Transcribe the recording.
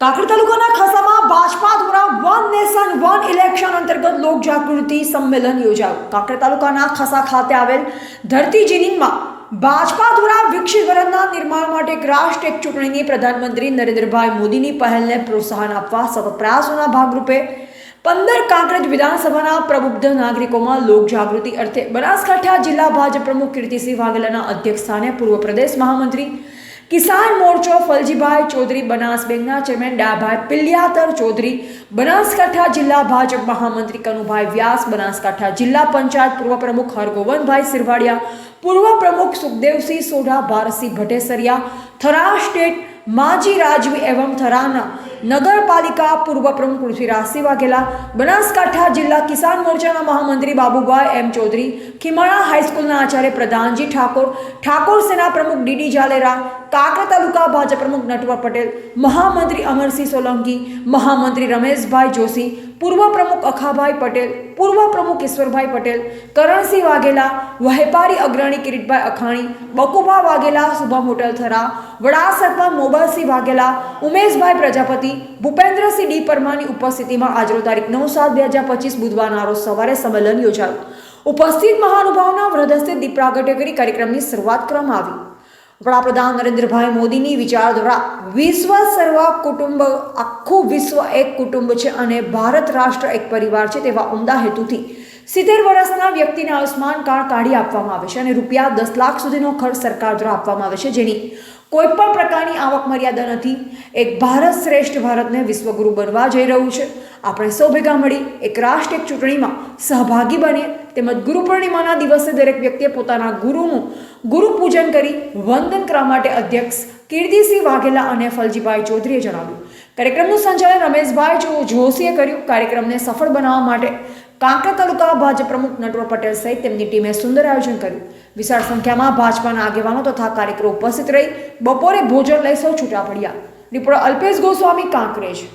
કાંકરેજ તાલુકાના ખસામાં ભાજપા દ્વારા one nation one election અંતર્ગત લોક જાગૃતિ સંમેલન યોજાયું। કાંકરેજ તાલુકાના ખસા ખાતે આવેલ ધરતી જીનીમાં ભાજપા દ્વારા વિકસિત ભારતના નિર્માણ માટે એક રાષ્ટ્ર એક ચૂંટણીની પ્રધાનમંત્રી નરેન્દ્રભાઈ મોદીની પહેલને પ્રોત્સાહન આપવા સતત પ્રયાસોના ભાગરૂપે 15 કાંકરેજ વિધાનસભાના પ્રબુદ્ધ નાગરિકોમાં લોક જાગૃતિ અર્થે બનાસકાંઠા જિલ્લા ભાજપ પ્રમુખ કીર્તિસિંહ વાઘેલાના અધ્યક્ષસ્થાને પૂર્વ પ્રદેશ મહામંત્રી કિસાન મોરચો ફલજીભાઈ ચૌધરી, બનાસ બેંકના ચેરમેન ડાભાઈ પિલ્યાતર ચૌધરી, બનાસકાંઠા જિલ્લા ભાજપ મહામંત્રી કનુભાઈ વ્યાસ, બનાસકાંઠા જિલ્લા પંચાયત પૂર્વ પ્રમુખ હરગોવનભાઈ સિરવાડિયા, પૂર્વ પ્રમુખ સુખદેવસિંહ સોઢા, ભારતસિંહ ભટ્ટેસરિયા, થરા સ્ટેટ માજી રાજવી એવં થરાના નગરપાલિકા પૂર્વ પ્રમુખ પૃથ્વીરાજસિંહ વાઘેલા, બનાસકાંઠા જિલ્લા કિસાન મોરચાના મહામંત્રી બાબુભાઈ એમ ચૌધરી, ખીમાણા હાઈસ્કૂલના આચાર્ય પ્રધાનજી ઠાકોર, ઠાકોર સેના પ્રમુખ ડીડી જાલેરા, કાંકરેજ તાલુકા ભાજપ પ્રમુખ નટવર પટેલ, મહામંત્રી અમરસિંહ સોલંકી, મહામંત્રી રમેશભાઈ જોશી, પૂર્વ પ્રમુખ અખાભાઈ પટેલ, પૂર્વ પ્રમુખ ઈશ્વરભાઈ પટેલ, કરણસિંહ વાઘેલા, વહેપારી અગ્રણી કિરીટભાઈ અખાણી, બકુભા વાઘેલા, શુભમ હોટલ થરા, વડા સરપંચ મોબાસિંહ વાઘેલા, ઉમેશભાઈ પ્રજાપતિ, ભૂપેન્દ્રસિંહ ડી પરમારની ઉપસ્થિતિમાં આજરોજ તારીખ 9/7/2025 બુધવારના રોજ સવારે સંમેલન યોજાયું। ઉપસ્થિત મહાનુભાવોના વરદહસ્તે દીપ પ્રાગટ્ય કરી કાર્યક્રમની શરૂઆત કરવામાં આવી। વડાપ્રધાન નરેન્દ્રભાઈ મોદીની વિચાર દ્વારા વિશ્વ સર્વ કુટુંબ, આખું વિશ્વ એક કુટુંબ છે અને ભારત રાષ્ટ્ર એક પરિવાર છે તેવા ઉમદા હેતુથી 70 વર્ષના વ્યક્તિને આયુષ્માન કાર્ડ કાઢી આપવામાં આવે છે અને રૂપિયા 10 લાખ સુધીનો ખર્ચ સરકાર દ્વારા આપવામાં આવે છે, જેની કોઈ પણ પ્રકારની આવક મર્યાદા નથી। એક ભારત શ્રેષ્ઠ ભારતને વિશ્વગુરુ બનવા જઈ રહ્યું છે। આપણે સૌ ભેગા મળી એક રાષ્ટ્ર એક ચૂંટણીમાં સહભાગી બનીએ। તેમજ ગુરુ પૂર્ણિમાના દિવસે દરેક વ્યક્તિએ પોતાના ગુરુનું ગુરુ પૂજન કરી વંદન કરવા માટે અધ્યક્ષ કીર્તિસિંહ વાઘેલા અને ફલજીભાઈ ચૌધરીએ જણાવ્યું। કાર્યક્રમનું સંચાલન રમેશભાઈ જોશીએ કર્યું। કાર્યક્રમને સફળ બનાવવા માટે કાંકરેજ તાલુકા ભાજપ પ્રમુખ નટવર પટેલ સહિત તેમની ટીમે સુંદર આયોજન કર્યું। વિશાળ સંખ્યામાં ભાજપાના આગેવાનો તથા કાર્યકરો ઉપસ્થિત રહી બપોરે ભોજન લઈ સૌ છૂટા પડ્યા। રિપોર્ટર અલ્પેશ ગોસ્વામી, કાંકરેજ।